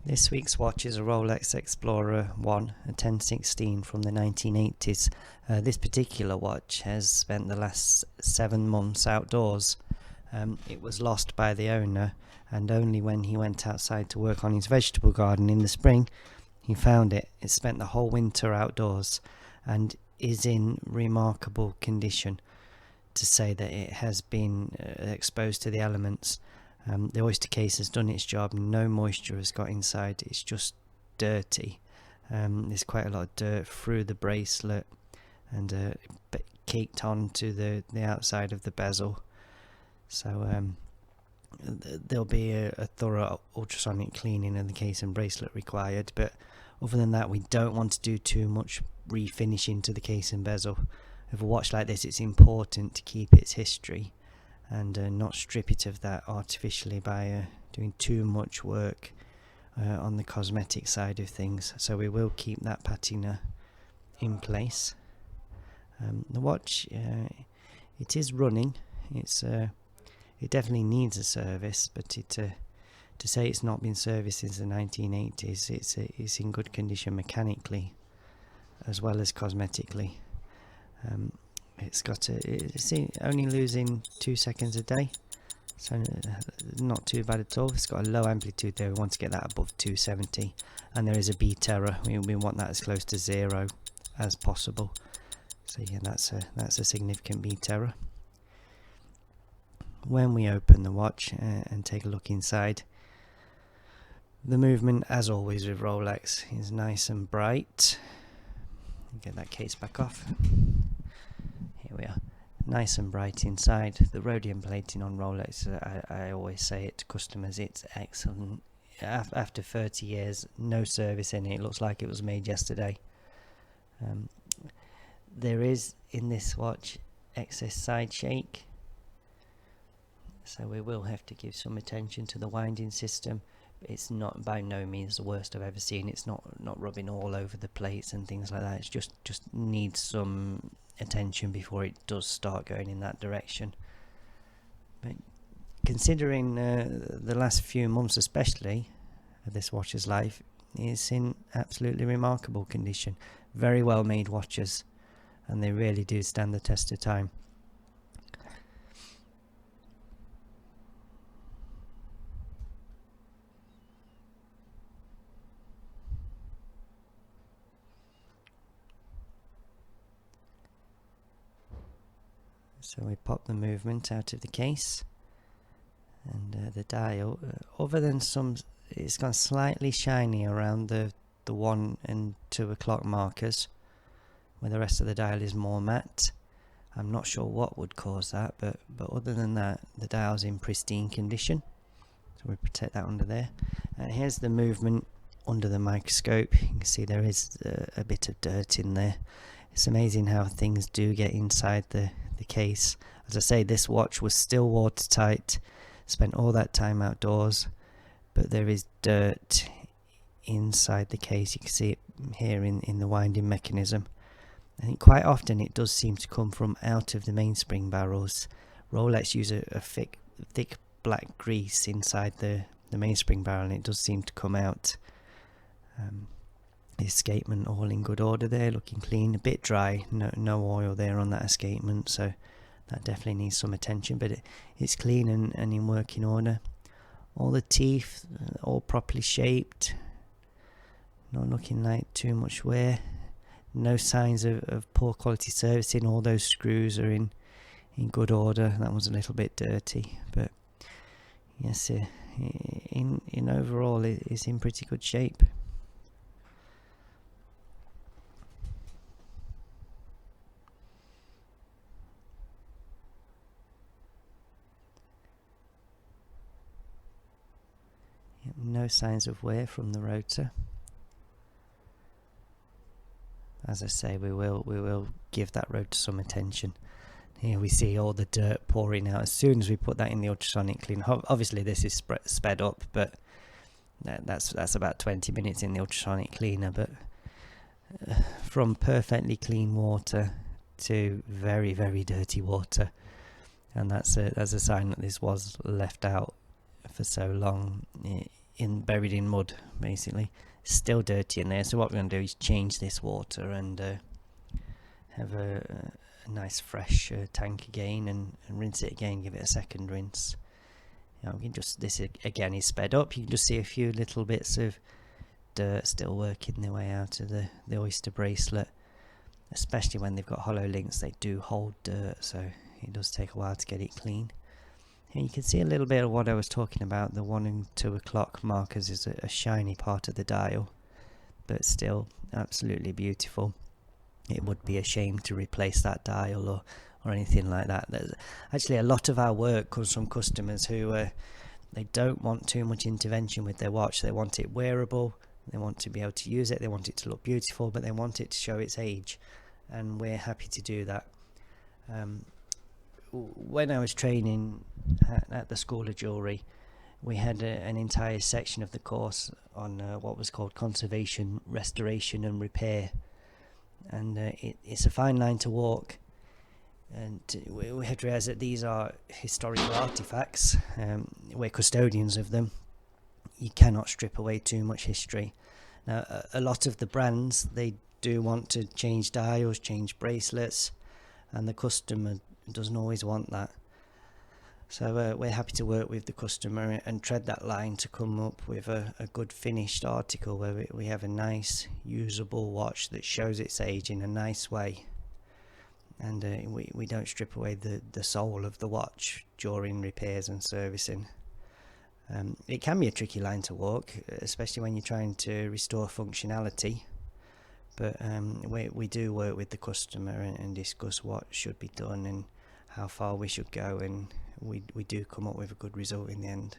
This week's watch is a Rolex Explorer 1, a 1016 from the 1980s. This particular watch has spent the last 7 months outdoors. It was lost by the owner, and only when he went outside to work on his vegetable garden in the spring, he found it. It spent the whole winter outdoors and is in remarkable condition, to say that it has been exposed to the elements. The oyster case has done its job. No moisture has got inside. It's just dirty. There's quite a lot of dirt through the bracelet and caked onto the outside of the bezel. So there'll be a thorough ultrasonic cleaning of the case and bracelet required. But other than that, we don't want to do too much refinishing to the case and bezel. With a watch like this, it's important to keep its history and not strip it of that artificially by doing too much work on the cosmetic side of things. So we will keep that patina in place. The watch, it is running. It definitely needs a service, but to say it's not been serviced since the 1980s, it's in good condition mechanically as well as cosmetically. It's only losing 2 seconds a day, so not too bad at all. It's got a low amplitude there. We want to get that above 270, and there is a beat error. We want that as close to 0 as possible. So yeah, that's a significant beat error. When we open the watch and take a look inside, the movement, as always with Rolex, is nice and bright. Get that case back off. Here we are, nice and bright inside. The rhodium plating on Rolex, I always say it to customers, it's excellent. After 30 years, no service in it. It looks like it was made yesterday. There is in this watch excess side shake, so we will have to give some attention to the winding system. It's not by no means the worst I've ever seen. It's not rubbing all over the plates and things like that. It's just needs some attention before it does start going in that direction. But considering the last few months especially of this watch's life, it's in absolutely remarkable condition. Very well made watches, and they really do stand the test of time. So we pop the movement out of the case, and the dial, other than it's gone slightly shiny around the 1 and 2 o'clock markers, where the rest of the dial is more matte. I'm not sure what would cause that, but other than that, the dial's in pristine condition. So we protect that under there. Here's the movement under the microscope. You can see there is a bit of dirt in there. It's amazing how things do get inside the case. As I say, this watch was still watertight, spent all that time outdoors, but there is dirt inside the case. You can see it here in the winding mechanism. I think quite often it does seem to come from out of the mainspring barrels. Rolex use a thick black grease inside the mainspring barrel, and it does seem to come out. The escapement all in good order there, looking clean, a bit dry, no oil there on that escapement, so that definitely needs some attention, but it's clean and in working order. All the teeth all properly shaped, not looking like too much wear, no signs of poor quality servicing. All those screws are in good order. That was a little bit dirty, but yes, in overall it's in pretty good shape. No signs of wear from the rotor. As I say, we will give that rotor some attention. Here we see all the dirt pouring out as soon as we put that in the ultrasonic cleaner. Obviously this is sped up, but that's about 20 minutes in the ultrasonic cleaner. But from perfectly clean water to very, very dirty water, and that's a sign that this was left out for so long. buried in mud, basically. It's still dirty in there, so what we're going to do is change this water and have a nice fresh tank again, and rinse it again, give it a second rinse. We can just, this again is sped up, you can just see a few little bits of dirt still working their way out of the oyster bracelet, especially when they've got hollow links. They do hold dirt, so it does take a while to get it clean. And you can see a little bit of what I was talking about. The 1 and 2 o'clock markers is a shiny part of the dial, but still absolutely beautiful. It would be a shame to replace that dial or anything like that. There's actually a lot of our work comes from customers who they don't want too much intervention with their watch. They want it wearable, they want to be able to use it, they want it to look beautiful, but they want it to show its age, and we're happy to do that. When I was training at the School of Jewellery, we had an entire section of the course on what was called conservation, restoration and repair, and it's a fine line to walk. And we have to realise that these are historical artifacts. We're custodians of them. You cannot strip away too much history. Now, a lot of the brands, they do want to change dials, change bracelets, and the customer doesn't always want that. So we're happy to work with the customer and tread that line to come up with a good finished article where we have a nice usable watch that shows its age in a nice way. And we don't strip away the soul of the watch during repairs and servicing. It can be a tricky line to walk, especially when you're trying to restore functionality, but we do work with the customer and discuss what should be done and how far we should go, and we do come up with a good result in the end.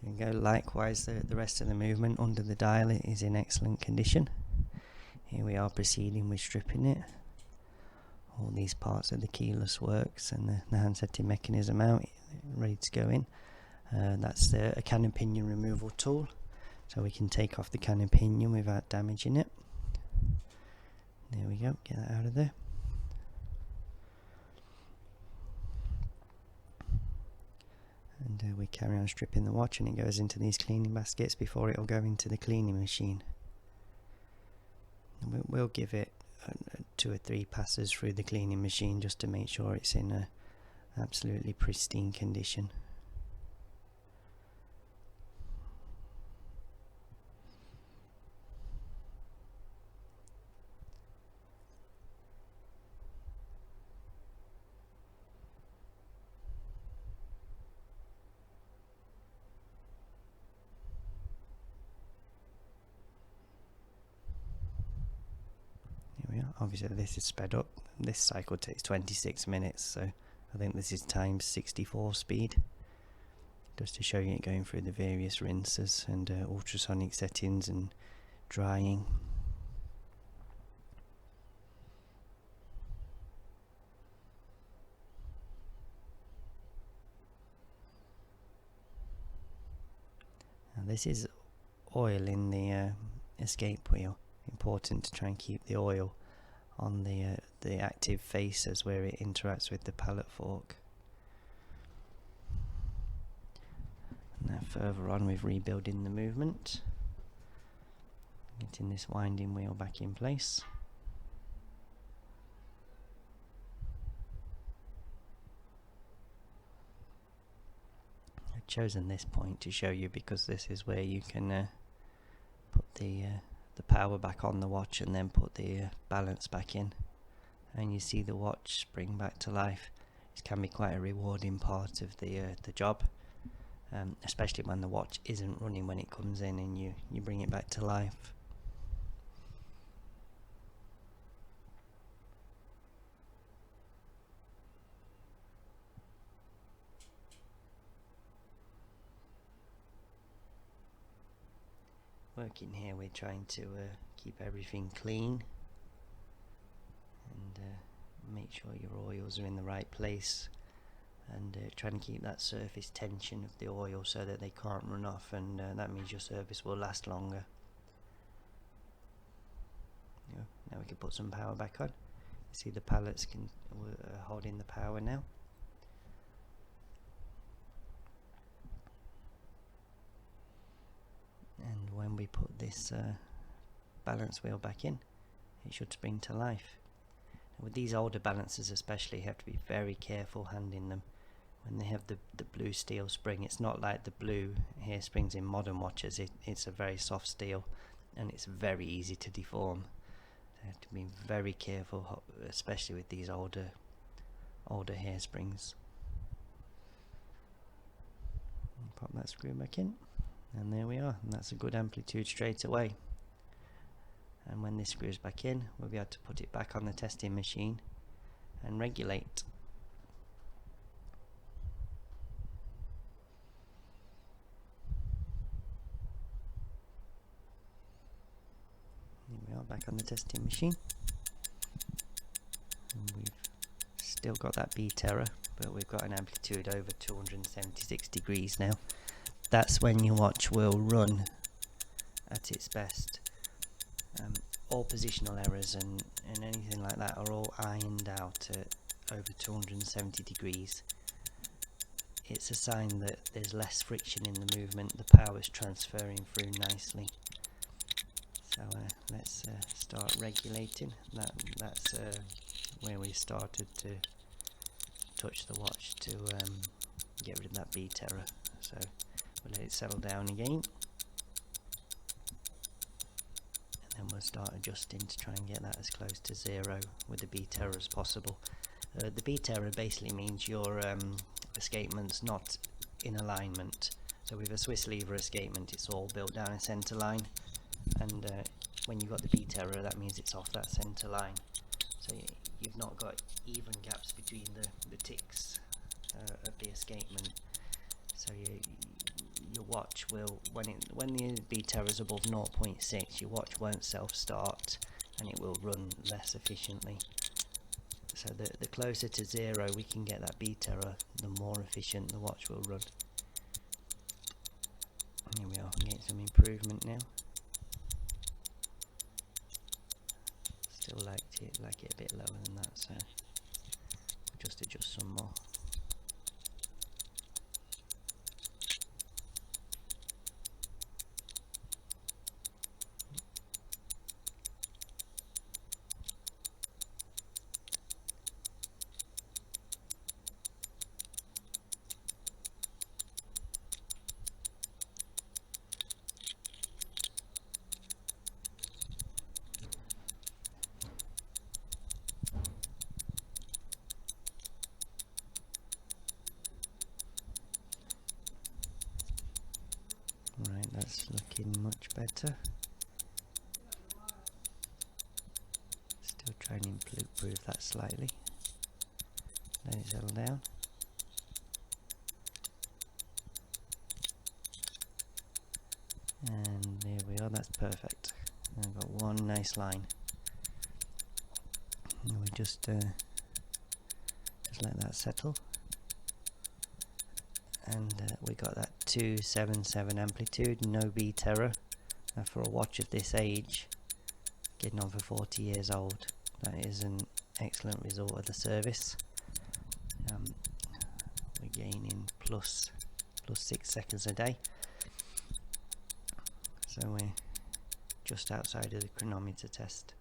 There you go. Likewise, the rest of the movement under the dial is in excellent condition. Here we are proceeding with stripping it. All these parts of the keyless works and the hand setting mechanism out, ready to go in. That's a cannon pinion removal tool, so we can take off the cannon pinion without damaging it. There we go, get that out of there. And we carry on stripping the watch, and it goes into these cleaning baskets before it'll go into the cleaning machine. We'll give it 2 or 3 passes through the cleaning machine just to make sure it's in a absolutely pristine condition. Obviously this is sped up. This cycle takes 26 minutes, so I think this is times 64 speed, just to show you it going through the various rinses and ultrasonic settings and drying. Now this is oil in the escape wheel. Important to try and keep the oil on the active faces where it interacts with the pallet fork. Now further on with rebuilding the movement, getting this winding wheel back in place. I've chosen this point to show you because this is where you can put the power back on the watch and then put the balance back in, and you see the watch spring back to life. It can be quite a rewarding part of the job, especially when the watch isn't running when it comes in and you bring it back to life. Working here, we're trying to keep everything clean and make sure your oils are in the right place, and trying to keep that surface tension of the oil so that they can't run off, and that means your service will last longer. Now we can put some power back on. See the pallets holding the power now. we put this balance wheel back in, it should spring to life. And with these older balancers especially, you have to be very careful handling them. When they have the blue steel spring, it's not like the blue hair springs in modern watches. It's a very soft steel, and it's very easy to deform. So you have to be very careful, especially with these older hairsprings. Pop that screw back in, and there we are, and that's a good amplitude straight away. And when this screws back in, we'll be able to put it back on the testing machine and regulate. Here we are, back on the testing machine, and we've still got that beat error, but we've got an amplitude over 276 degrees now. That's when your watch will run at its best. All positional errors and anything like that are all ironed out at over 270 degrees. It's a sign that there's less friction in the movement, the power's transferring through nicely. So let's start regulating. That's where we started to touch the watch to get rid of that beat error. So we'll let it settle down again, and then we'll start adjusting to try and get that as close to zero with the beat error as possible. The beat error basically means your escapement's not in alignment. So with a Swiss lever escapement, it's all built down a centre line, and when you've got the beat error, that means it's off that centre line. So you've not got even gaps between the ticks of the escapement. So your watch will, when the beat error is above 0.6, your watch won't self-start, and it will run less efficiently. So the closer to zero we can get that beat error, the more efficient the watch will run. Here we are, getting some improvement now. Still like it a bit lower than that, so just adjust some more. Right, that's looking much better. Still trying to improve that slightly. Let it settle down. And there we are, that's perfect. I've got one nice line. And we just let that settle. And we got that 277 amplitude, no beat error. For a watch of this age, getting on for 40 years old, that is an excellent result of the service. We're gaining plus 6 seconds a day, so we're just outside of the chronometer test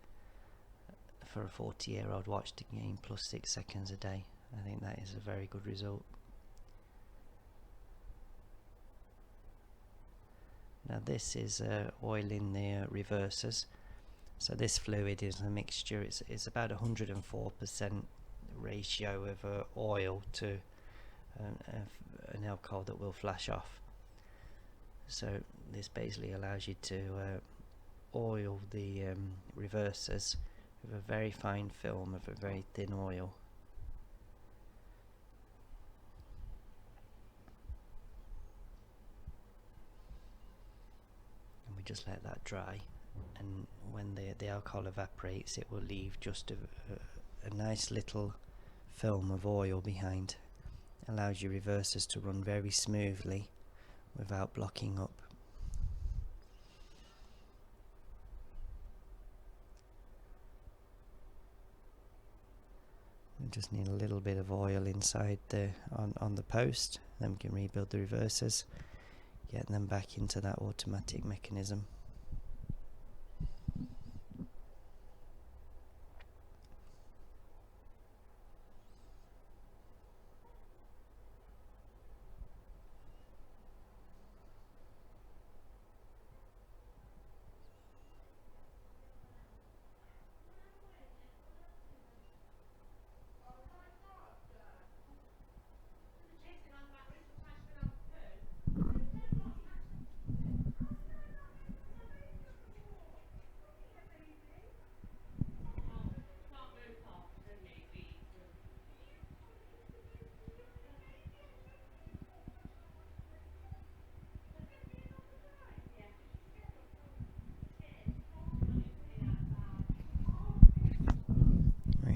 for a 40-year-old watch to gain plus 6 seconds a day. I think that is a very good result. Now this is oiling the reversers. So this fluid is a mixture, it's about 104% ratio of oil to an alcohol that will flash off. So this basically allows you to oil the reversers with a very fine film of a very thin oil. Just let that dry, and when the alcohol evaporates, it will leave just a nice little film of oil behind. Allows your reversers to run very smoothly without blocking up. We just need a little bit of oil inside on the post, then we can rebuild the reversers, get them back into that automatic mechanism.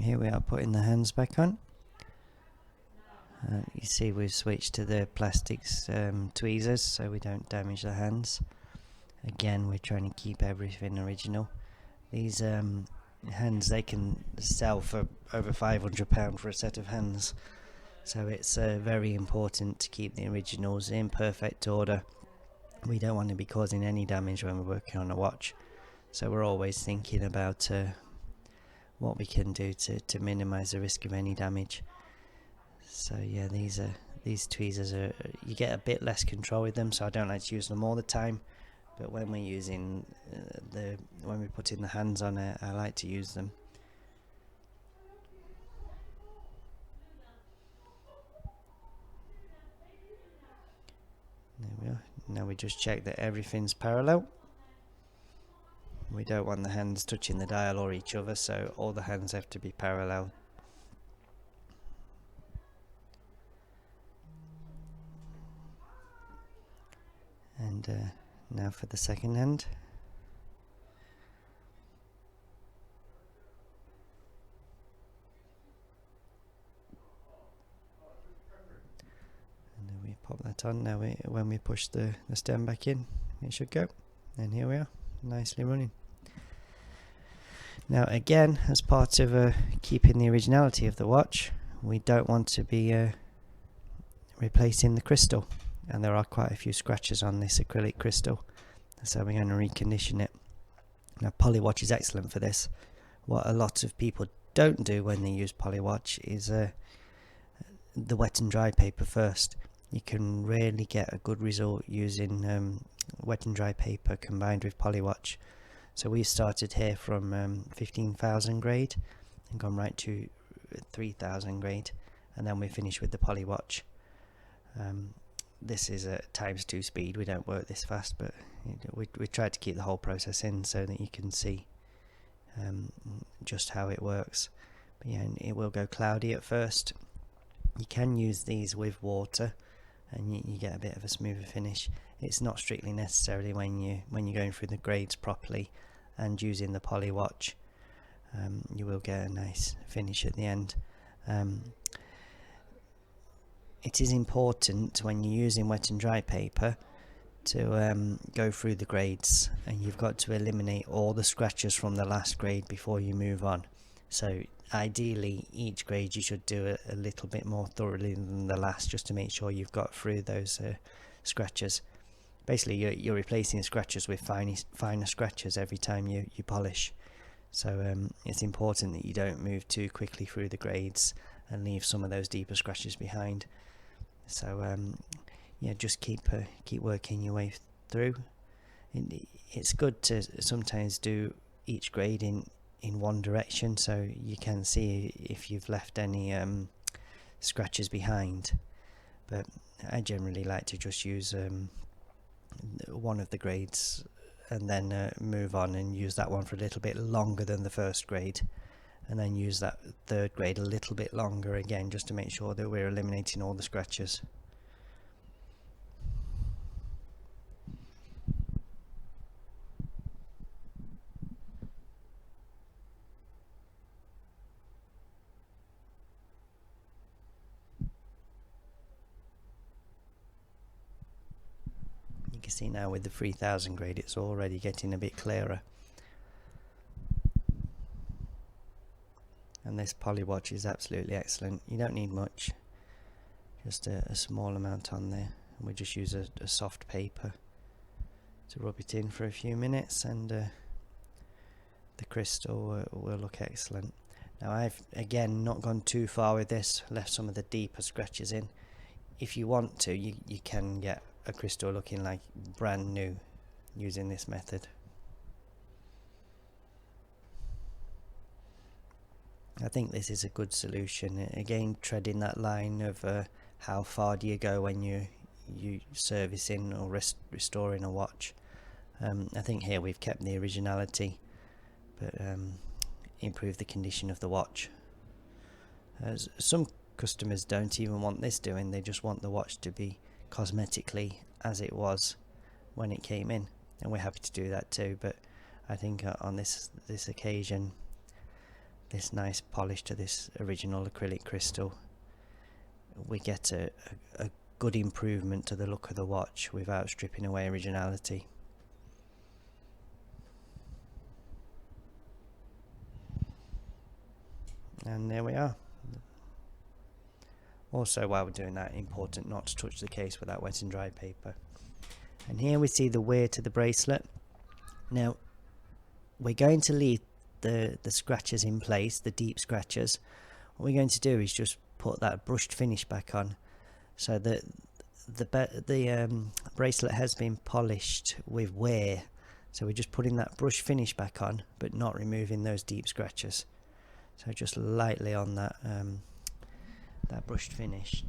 here we are putting the hands back on. You see we've switched to the plastics tweezers so we don't damage the hands. Again, we're trying to keep everything original. These hands, they can sell for over £500 for a set of hands, so it's very important to keep the originals in perfect order. We don't want to be causing any damage when we're working on a watch, so we're always thinking about what we can do to minimize the risk of any damage. So yeah, these tweezers are, you get a bit less control with them, so I don't like to use them all the time, but when we're using when we're putting the hands on it, I like to use them. There we are. Now we just check that everything's parallel. We don't want the hands touching the dial or each other, so all the hands have to be parallel. And now for the second hand. And then we pop that on. Now when we push the stem back in, it should go. And here we are, nicely running. Now again, as part of keeping the originality of the watch, we don't want to be replacing the crystal. And there are quite a few scratches on this acrylic crystal, so we're going to recondition it. Now Polywatch is excellent for this. What a lot of people don't do when they use Polywatch is the wet and dry paper first. You can really get a good result using wet and dry paper combined with Polywatch. So we started here from 15,000 grade and gone right to 3,000 grade, and then we finished with the Polywatch. This is at ×2 speed. We don't work this fast, but we try to keep the whole process in so that you can see just how it works. But yeah, it will go cloudy at first. You can use these with water and you get a bit of a smoother finish. It's not strictly necessarily when you're going through the grades properly and using the Polywatch. You will get a nice finish at the end. It is important when you're using wet and dry paper to go through the grades, and you've got to eliminate all the scratches from the last grade before you move on. So ideally each grade you should do a little bit more thoroughly than the last, just to make sure you've got through those scratches. Basically you're replacing scratches with finer scratches every time you polish. So it's important that you don't move too quickly through the grades and leave some of those deeper scratches behind. So yeah, just keep working your way through. It's good to sometimes do each grade in one direction, so you can see if you've left any scratches behind. But I generally like to just use one of the grades and then move on and use that one for a little bit longer than the first grade, and then use that third grade a little bit longer again, just to make sure that we're eliminating all the scratches. You can see now with the 3000 grade it's already getting a bit clearer. And this Polywatch is absolutely excellent. You don't need much, just a small amount on there, and we just use a soft paper to rub it in for a few minutes, and the crystal will look excellent. Now I've again not gone too far with this, left some of the deeper scratches in. If you want to, you can get a crystal looking like brand new using this method. I think this is a good solution. Again, treading that line of how far do you go when you servicing or restoring a watch. I think here we've kept the originality, but improved the condition of the watch. Some customers don't even want this doing, they just want the watch to be cosmetically as it was when it came in, and we're happy to do that too. But I think on this occasion this nice polish to this original acrylic crystal, we get a good improvement to the look of the watch without stripping away originality. And there we are. Also, while we're doing that, important not to touch the case without wet and dry paper. And here we see the wear to the bracelet. Now, we're going to leave the scratches in place, the deep scratches. What we're going to do is just put that brushed finish back on, so that the bracelet has been polished with wear. So we're just putting that brush finish back on, but not removing those deep scratches. So just lightly on that that brushed finish.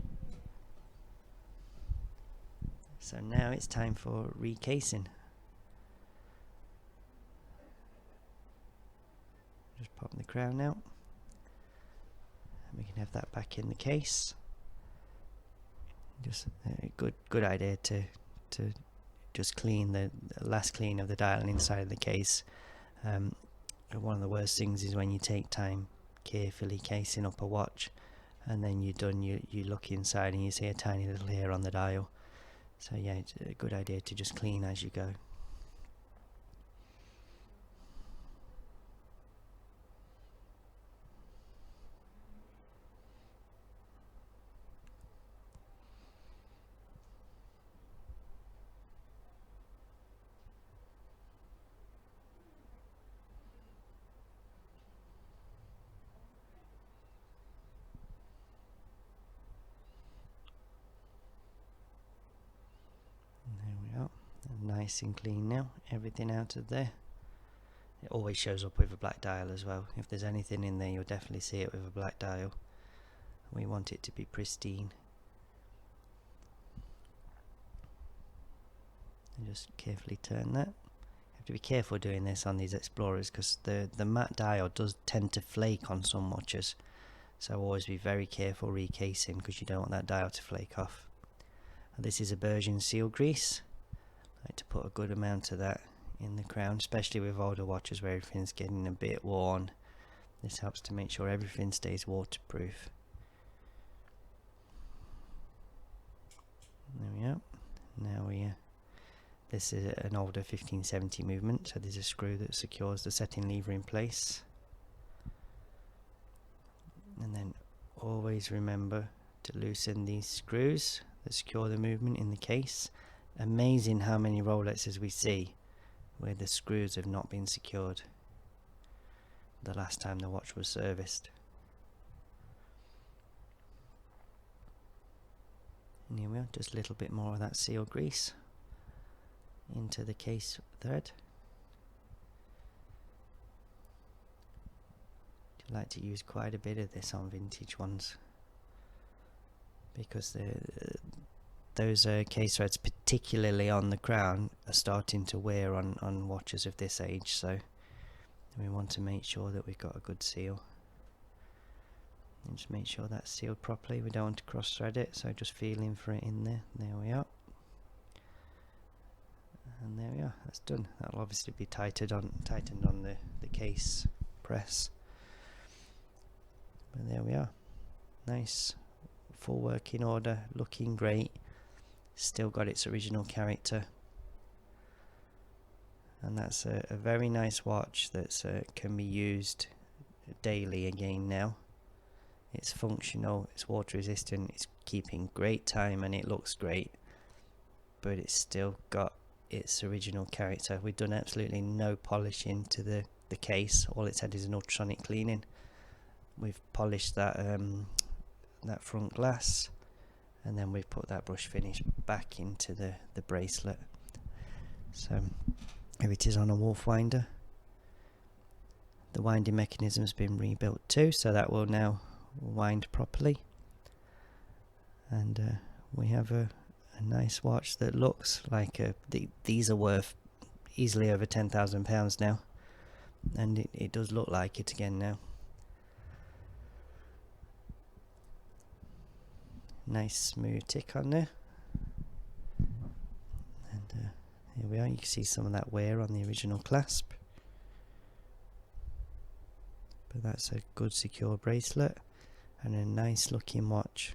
So now it's time for recasing. Just pop the crown out, and we can have that back in the case. Just a good idea to just clean the last clean of the dial inside of the case. One of the worst things is when you take time carefully casing up a watch, and then you're done, you look inside and you see a tiny little hair on the dial. So yeah, it's a good idea to just clean as you go. Nice and clean now, everything out of there. It always shows up with a black dial as well. If there's anything in there, you'll definitely see it with a black dial. We want it to be pristine. And just carefully turn that. You have to be careful doing this on these Explorers, because the matte dial does tend to flake on some watches. So always be very careful recasing, because you don't want that dial to flake off. And this is a virgin seal grease. I like to put a good amount of that in the crown, especially with older watches where everything's getting a bit worn. This helps to make sure everything stays waterproof. There we are. Now this is an older 1570 movement, so there's a screw that secures the setting lever in place. And then always remember to loosen these screws that secure the movement in the case. Amazing how many Rolexes we see where the screws have not been secured the last time the watch was serviced. And here we are, just a little bit more of that seal grease into the case thread. I like to use quite a bit of this on vintage ones, because those case threads, particularly on the crown, are starting to wear on watches of this age, so we want to make sure that we've got a good seal. And just make sure that's sealed properly. We don't want to cross thread it, so just feeling for it in there. There we are. And there we are, that's done. That'll obviously be tightened on the case press. But there we are. Nice, full working order, looking great. Still got its original character, and that's a very nice watch that can be used daily again now. It's functional, it's water resistant, it's keeping great time, and it looks great, but it's still got its original character. We've done absolutely no polishing to the case. All it's had is an ultrasonic cleaning. We've polished that front glass, and then we've put that brush finish back into the bracelet. So here it is on a Wolf winder. The winding mechanism has been rebuilt too, so that will now wind properly, and we have a nice watch that looks like these are worth easily over £10,000 now, and it does look like it again now. Nice smooth tick on there, and here we are. You can see some of that wear on the original clasp, But that's a good secure bracelet and a nice looking watch.